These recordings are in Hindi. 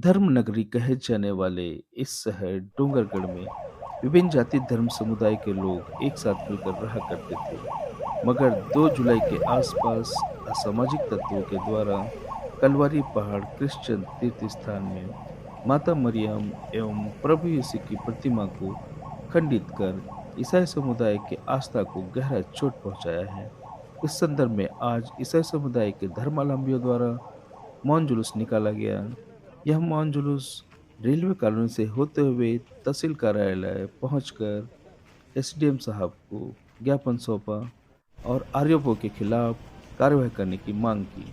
धर्म नगरी कहे जाने वाले इस शहर डोंगरगढ़ में विभिन्न जाति धर्म समुदाय के लोग एक साथ मिलकर रहा करते थे। मगर 2 जुलाई के आसपास असामाजिक तत्वों के द्वारा कलवारी पहाड़ क्रिश्चियन तीर्थ स्थान में माता मरियम एवं प्रभु यीशु की प्रतिमा को खंडित कर ईसाई समुदाय के आस्था को गहरा चोट पहुंचाया है। इस संदर्भ में आज ईसाई समुदाय के धर्मावलंबियों द्वारा मौन जुलूस निकाला गया। यह मौन जुलूस रेलवे कॉलोनी से होते हुए तहसील कार्यालय पहुंचकर एसडीएम साहब को ज्ञापन सौंपा और आरोपों के खिलाफ कार्रवाई करने की मांग की।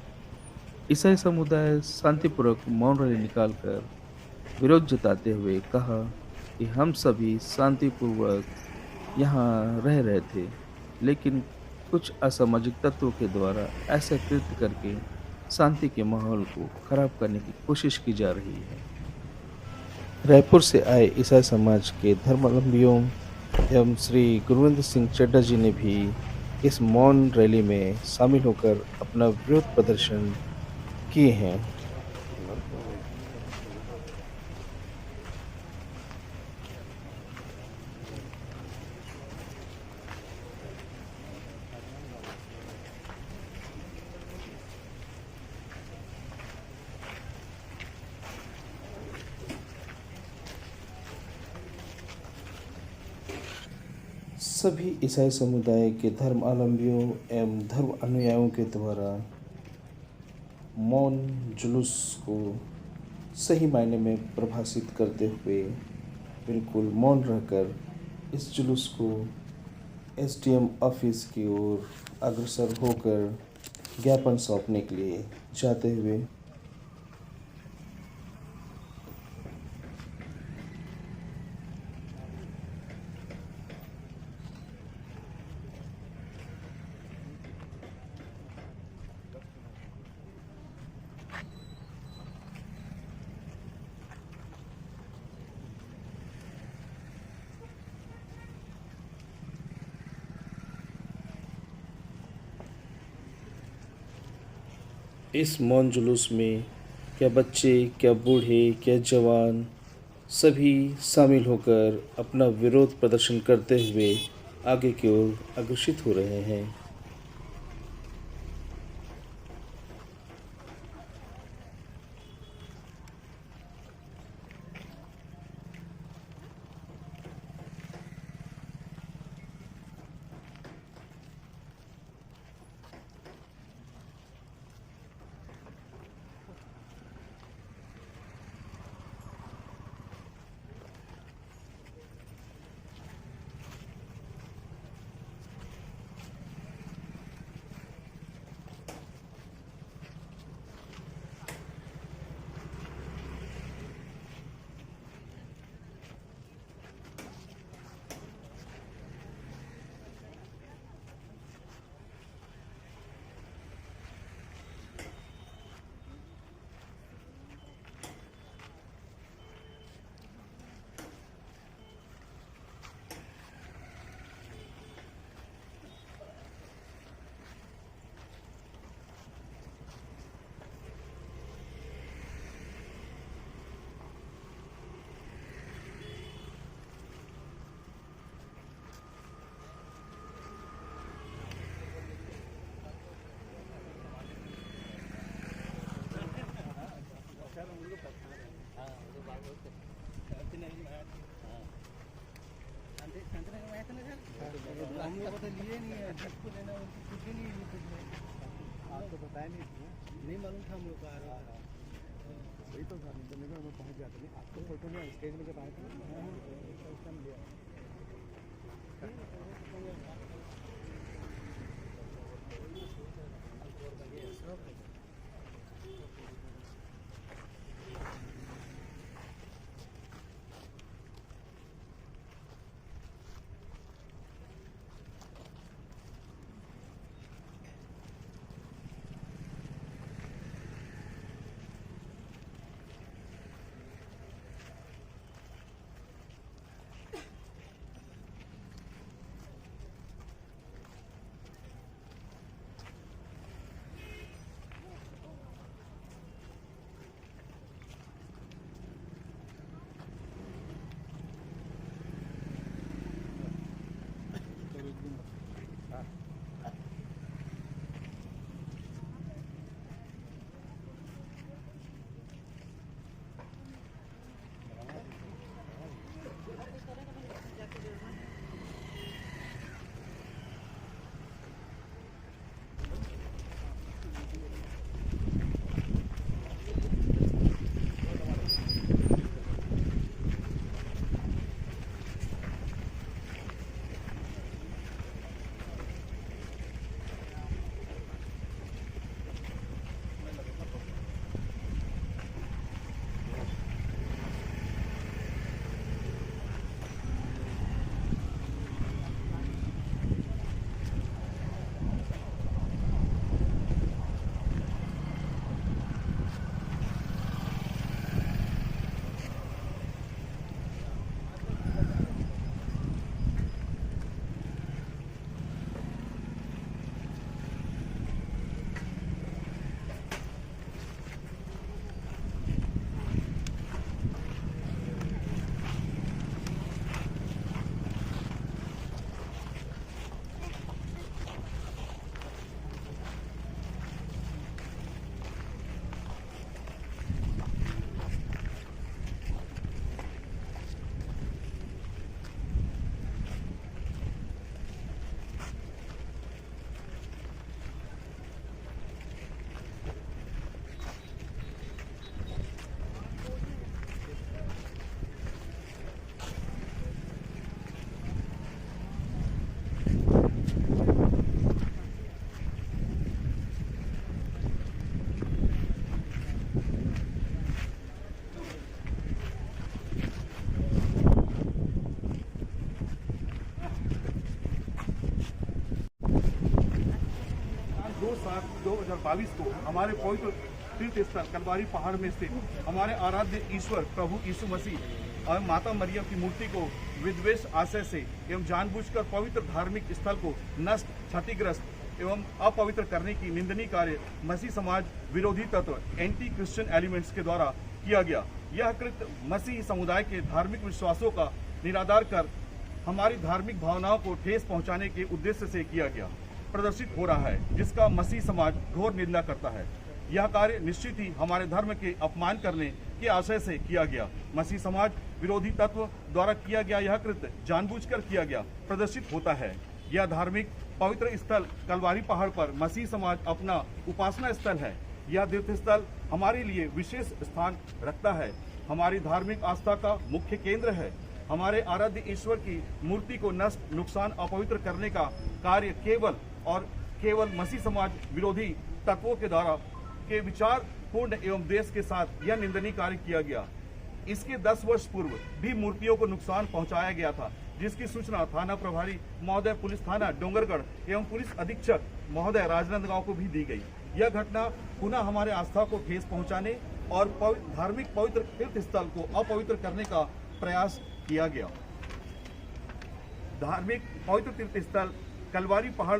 ईसाई समुदाय शांतिपूर्वक मौन रैली निकालकर विरोध जताते हुए कहा कि हम सभी शांतिपूर्वक यहाँ रह रहे थे, लेकिन कुछ असामाजिक तत्वों के द्वारा ऐसा कृत्य करके शांति के माहौल को खराब करने की कोशिश की जा रही है। रायपुर से आए ईसाई समाज के धर्मावलंबियों एवं श्री गुरविंदर सिंह चड्ढा जी ने भी इस मौन रैली में शामिल होकर अपना विरोध प्रदर्शन किए हैं। सभी ईसाई समुदाय के धर्मावलंबियों एवं धर्म अनुयायियों के द्वारा मौन जुलूस को सही मायने में परिभाषित करते हुए बिल्कुल मौन रहकर इस जुलूस को एसडीएम ऑफिस की ओर अग्रसर होकर ज्ञापन सौंपने के लिए जाते हुए इस मौन जुलूस में क्या बच्चे, क्या बूढ़े, क्या जवान सभी शामिल होकर अपना विरोध प्रदर्शन करते हुए आगे की ओर अग्रसित हो रहे हैं। हम लोग को तो लिए नहीं है, जिसको लेना उनको कुछ भी नहीं है। आपको बताया नहीं मालूम था हम लोग का आ रहा था। वही तो सर, तो मैं पहुंच गया था। आपको फोटो में स्टेज में जब आए थे ना, उस टाइम लिया। 2022 को हमारे पवित्र तीर्थ स्थल कलवारी पहाड़ में स्थित हमारे आराध्य ईश्वर प्रभु यीशु मसीह और माता मरियम की मूर्ति को विद्वेष आशय से एवं जानबूझकर पवित्र धार्मिक स्थल को नष्ट, क्षतिग्रस्त एवं अपवित्र करने की निंदनीय कार्य मसीह समाज विरोधी तत्व एंटी क्रिश्चियन एलिमेंट्स के द्वारा किया गया। यह कृत्य मसीह समुदाय के धार्मिक विश्वासों का निरादर कर हमारी धार्मिक भावनाओं को ठेस पहुंचाने के उद्देश्य से किया गया प्रदर्शित हो रहा है, जिसका मसीह समाज घोर निंदा करता है। यह कार्य निश्चित ही हमारे धर्म के अपमान करने के आशय से किया गया। मसीह समाज विरोधी तत्व द्वारा किया गया यह कृत्य जानबूझकर किया गया प्रदर्शित होता है। यह धार्मिक पवित्र स्थल कलवारी पहाड़ पर मसीह समाज अपना उपासना स्थल है। यह तीर्थ स्थल हमारे लिए विशेष स्थान रखता है, हमारी धार्मिक आस्था का मुख्य केंद्र है। हमारे आराध्य ईश्वर की मूर्ति को नष्ट, नुकसान, अपवित्र करने का कार्य केवल मसीह समाज विरोधी तत्वों के द्वारा के विचार पूर्ण एवं देश के साथ यह निंदनीय कार्य किया गया। इसके 10 वर्ष पूर्व भी मूर्तियों को नुकसान पहुंचाया गया था, जिसकी सूचना थाना प्रभारी महोदय, पुलिस थाना डोंगरगढ़ एवं पुलिस अधीक्षक महोदय राजनांदगांव को भी दी गई। यह घटना पुनः हमारे आस्था को ठेस पहुंचाने और धार्मिक पवित्र तीर्थ स्थल को अपवित्र करने का प्रयास किया गया। धार्मिक पवित्र तीर्थ स्थल कलवारी पहाड़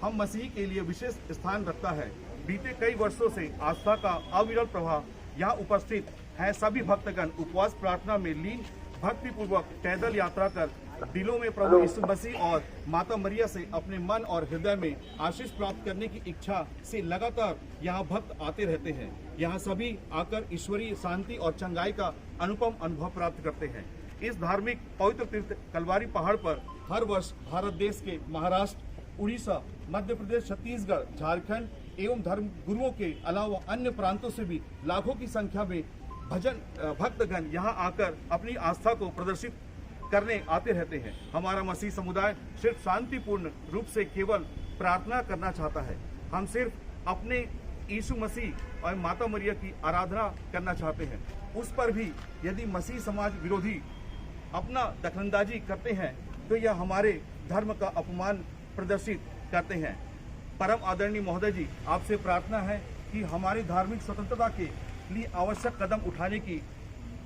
हम मसीह के लिए विशेष स्थान रखता है। बीते कई वर्षों से आस्था का अविरल प्रवाह यहाँ उपस्थित है। सभी भक्तगण उपवास प्रार्थना में लीन भक्तिपूर्वक पैदल यात्रा कर दिलों में प्रभु यीशु मसीह और माता मरिया से अपने मन और हृदय में आशीष प्राप्त करने की इच्छा से लगातार यहाँ भक्त आते रहते हैं। यहाँ सभी आकर ईश्वरीय शांति और चंगाई का अनुपम अनुभव प्राप्त करते हैं। इस धार्मिक पवित्र तीर्थ कलवारी पहाड़ पर हर वर्ष भारत देश के महाराष्ट्र, उड़ीसा, मध्य प्रदेश, छत्तीसगढ़, झारखंड एवं धर्म गुरुओं के अलावा अन्य प्रांतों से भी लाखों की संख्या में भक्तगण यहाँ आकर अपनी आस्था को प्रदर्शित करने आते रहते हैं। हमारा मसीह समुदाय सिर्फ शांतिपूर्ण रूप से केवल प्रार्थना करना चाहता है। हम सिर्फ अपने यीशु मसीह और माता मरिया की आराधना करना चाहते हैं। उस पर भी यदि मसीह समाज विरोधी अपना दखलंदाजी करते हैं तो यह हमारे धर्म का अपमान प्रदर्शित करते हैं। परम आदरणीय महोदय जी, आपसे प्रार्थना है कि हमारी धार्मिक स्वतंत्रता के लिए आवश्यक कदम उठाने की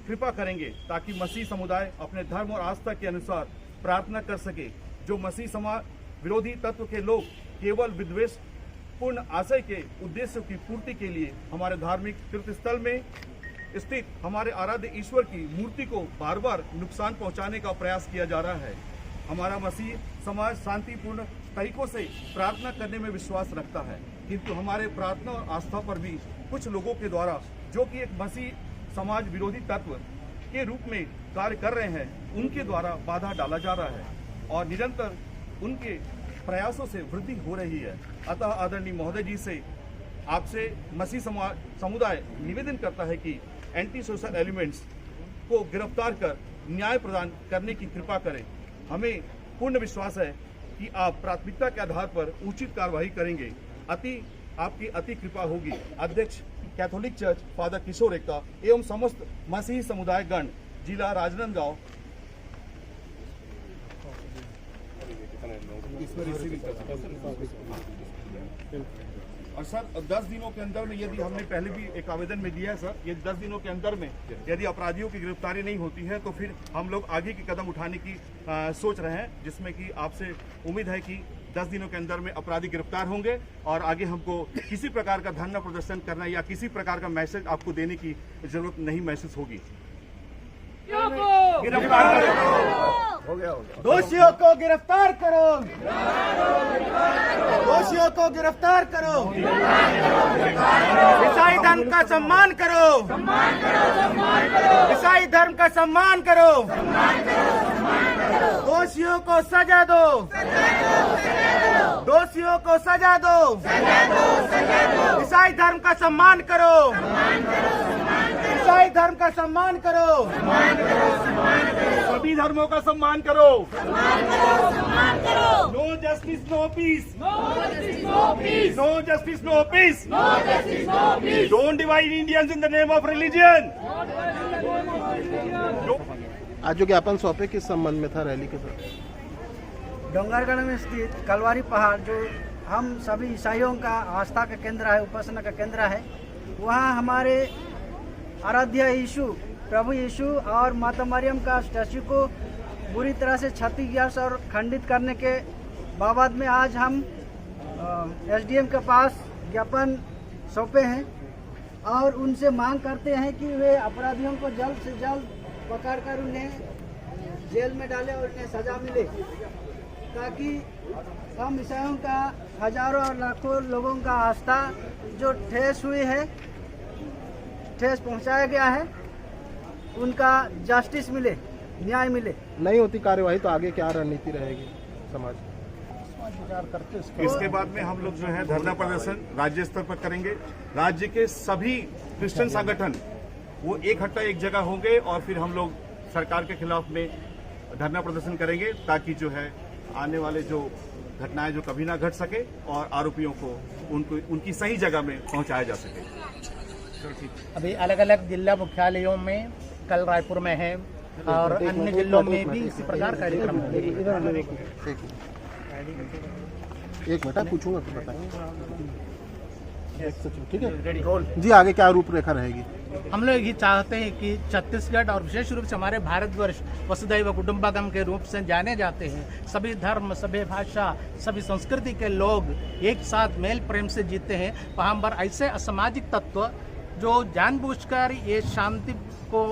कृपा करेंगे, ताकि मसीह समुदाय अपने धर्म और आस्था के अनुसार प्रार्थना कर सके। जो मसीह समाज विरोधी तत्व के लोग केवल विद्वेष पूर्ण आशय के उद्देश्यों की पूर्ति के लिए हमारे धार्मिक तीर्थ स्थल में स्थित हमारे आराध्य ईश्वर की मूर्ति को बार बार नुकसान पहुंचाने का प्रयास किया जा रहा है। हमारा मसीह समाज शांतिपूर्ण तरीकों से प्रार्थना करने में विश्वास रखता है, किंतु हमारे प्रार्थना और आस्था पर भी कुछ लोगों के द्वारा, जो कि एक मसीह समाज विरोधी तत्व के रूप में कार्य कर रहे हैं, उनके द्वारा बाधा डाला जा रहा है और निरंतर उनके प्रयासों से वृद्धि हो रही है। अतः आदरणीय महोदय जी से आपसे मसीह समुदाय निवेदन करता है कि एंटी सोशल एलिमेंट्स को गिरफ्तार कर न्याय प्रदान करने की कृपा करें। हमें पूर्ण विश्वास है कि आप प्राथमिकता के आधार पर उचित कार्रवाई करेंगे। आपकी अति कृपा होगी। अध्यक्ष कैथोलिक चर्च फादर किशोर एकता एवं समस्त मसीही समुदाय गण, जिला राजनांदगांव। और सर 10 दिनों के अंदर में, यदि हमने पहले भी एक आवेदन में दिया है सर, ये 10 दिनों के अंदर में यदि अपराधियों की गिरफ्तारी नहीं होती है तो फिर हम लोग आगे की कदम उठाने की सोच रहे हैं, जिसमें कि आपसे उम्मीद है कि 10 दिनों के अंदर में अपराधी गिरफ्तार होंगे और आगे हमको किसी प्रकार का धरना प्रदर्शन करना या किसी प्रकार का मैसेज आपको देने की जरूरत नहीं महसूस होगी। गिरफ्तार करो, दोषियों को गिरफ्तार करो, दोषियों को गिरफ्तार करो, ईसाई धर्म का सम्मान करो, ईसाई धर्म का सम्मान करो, दोषियों को सजा दो, दोषियों को सजा दो, ईसाई धर्म का सम्मान करो, ईसाई धर्म का सम्मान करो, सभी धर्मों का सम्मान करो। No justice no peace, no justice no peace, don't divide Indians in the name of religion. आज जो ज्ञापन सौंपे किस संबंध में था रैली के साथ? डोंगरगढ़ में स्थित कलवारी पहाड़, जो हम सभी ईसाइयों का आस्था का केंद्र है, उपासना का केंद्र है, वहाँ हमारे आराध्य यीशु, प्रभु यीशु और माता मरियम का स्टैचू को बुरी तरह से क्षतिग्रस्त और खंडित करने के बाबत में आज हम एसडीएम के पास ज्ञापन सौंपे हैं और उनसे मांग करते हैं कि वे अपराधियों को जल्द से जल्द पकड़कर उन्हें जेल में डालें और उन्हें सजा मिले, ताकि हम ईसाइयों का हजारों और लाखों लोगों का आस्था जो ठेस हुई है, ठेस पहुंचाया गया है, उनका जस्टिस मिले, न्याय मिले। नहीं होती कार्यवाही तो आगे क्या रणनीति रहेगी समाज? इसके बाद में हम लोग जो है धरना प्रदर्शन राज्य स्तर पर करेंगे। राज्य के सभी क्रिश्चियन संगठन वो इकट्ठा एक जगह होंगे और फिर हम लोग सरकार के खिलाफ में धरना प्रदर्शन करेंगे, ताकि जो है आने वाले जो घटनाएं जो कभी ना घट सके और आरोपियों को उनकी सही जगह में पहुंचाया जा सके। अभी अलग अलग जिला मुख्यालयों में, कल रायपुर में है और अन्य जिलों में भी इसी प्रकार कार्यक्रम होंगे। एक मिनट पूछूंगा तो बताएंगे। ठीक है जी, आगे क्या रूपरेखा रहेगी? हम लोग ये चाहते हैं कि छत्तीसगढ़ और विशेष रूप से हमारे भारतवर्ष वसुधैव कुटुंबकम के रूप से जाने जाते हैं। सभी धर्म, सभी भाषा, सभी संस्कृति के लोग एक साथ मेल प्रेम से जीते हैं। वहाँ पर ऐसे असामाजिक तत्व जो जानबूझकर ये शांति को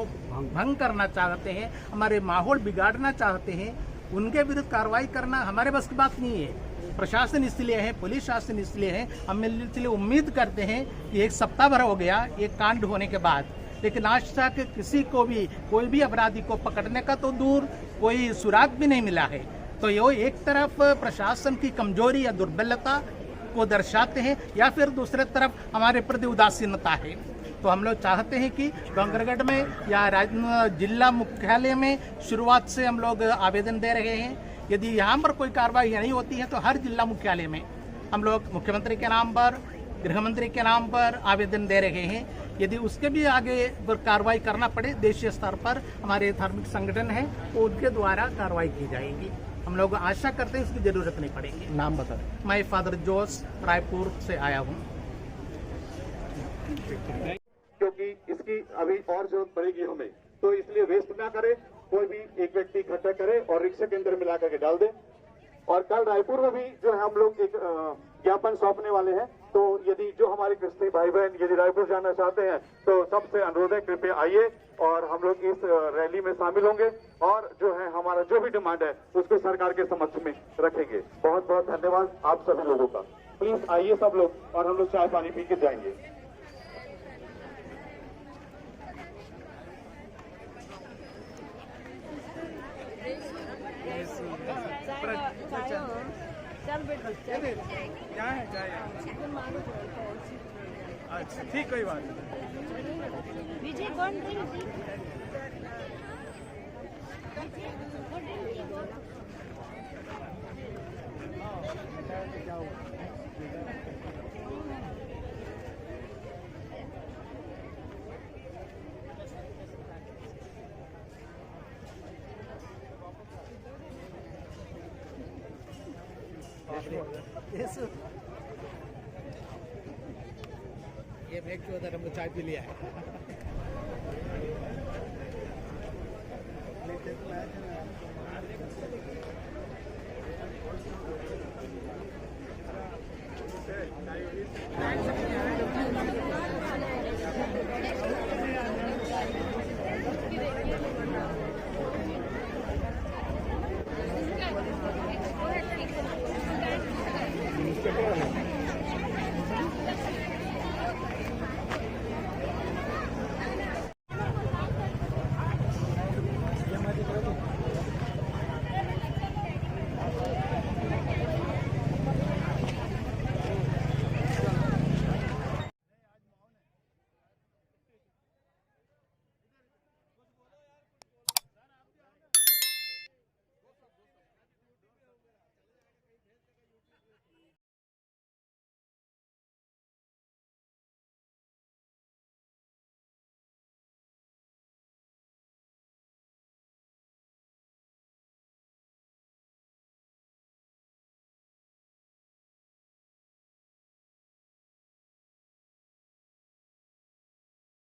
भंग करना चाहते हैं, हमारे माहौल बिगाड़ना चाहते हैं, उनके विरुद्ध कार्रवाई करना हमारे बस की बात नहीं है। प्रशासन इसलिए है, पुलिस शासन इसलिए है। हम इसलिए उम्मीद करते हैं कि एक सप्ताह भर हो गया एक कांड होने के बाद, लेकिन आज तक किसी को भी, कोई भी अपराधी को पकड़ने का तो दूर, कोई सुराग भी नहीं मिला है। तो ये एक तरफ प्रशासन की कमजोरी या दुर्बलता को दर्शाते हैं, या फिर दूसरे तरफ हमारे प्रति उदासीनता है। तो हम लोग चाहते हैं कि डोंगरगढ़ में या जिला मुख्यालय में शुरुआत से हम लोग आवेदन दे रहे हैं। यदि यहाँ पर कोई कार्रवाई नहीं होती है तो हर जिला मुख्यालय में हम लोग मुख्यमंत्री के नाम पर, गृह मंत्री के नाम पर आवेदन दे रहे हैं। यदि उसके भी आगे कार्रवाई करना पड़े, देशीय स्तर पर हमारे धार्मिक संगठन है, तो उनके द्वारा कार्रवाई की जाएगी। हम लोग आशा करते हैं उसकी जरूरत नहीं पड़ेगी। नाम बता। मैं फादर जोस रायपुर से आया हूँ। क्योंकि इसकी अभी और जरूरत पड़ेगी हमें, तो इसलिए वेस्ट ना करें, कोई भी एक व्यक्ति इकट्ठा करे और रिक्शे के अंदर मिला करके डाल दे। और कल रायपुर में भी जो है हम लोग एक ज्ञापन सौंपने वाले हैं, तो यदि जो हमारे क्रिश्चियन भाई बहन यदि रायपुर जाना चाहते हैं तो सबसे अनुरोध है, कृपया आइए और हम लोग इस रैली में शामिल होंगे और जो है हमारा जो भी डिमांड है उसको सरकार के समक्ष में रखेंगे। बहुत बहुत धन्यवाद आप सभी लोगों का। प्लीज आइए सब लोग और हम लोग चाय पानी पी के जाएंगे। चल बेटा क्या है चाय? अच्छा ठीक, कोई बात नहीं। विजय कौन थे? ये ब्रेक जो उधर हमको चाय पी लिया है।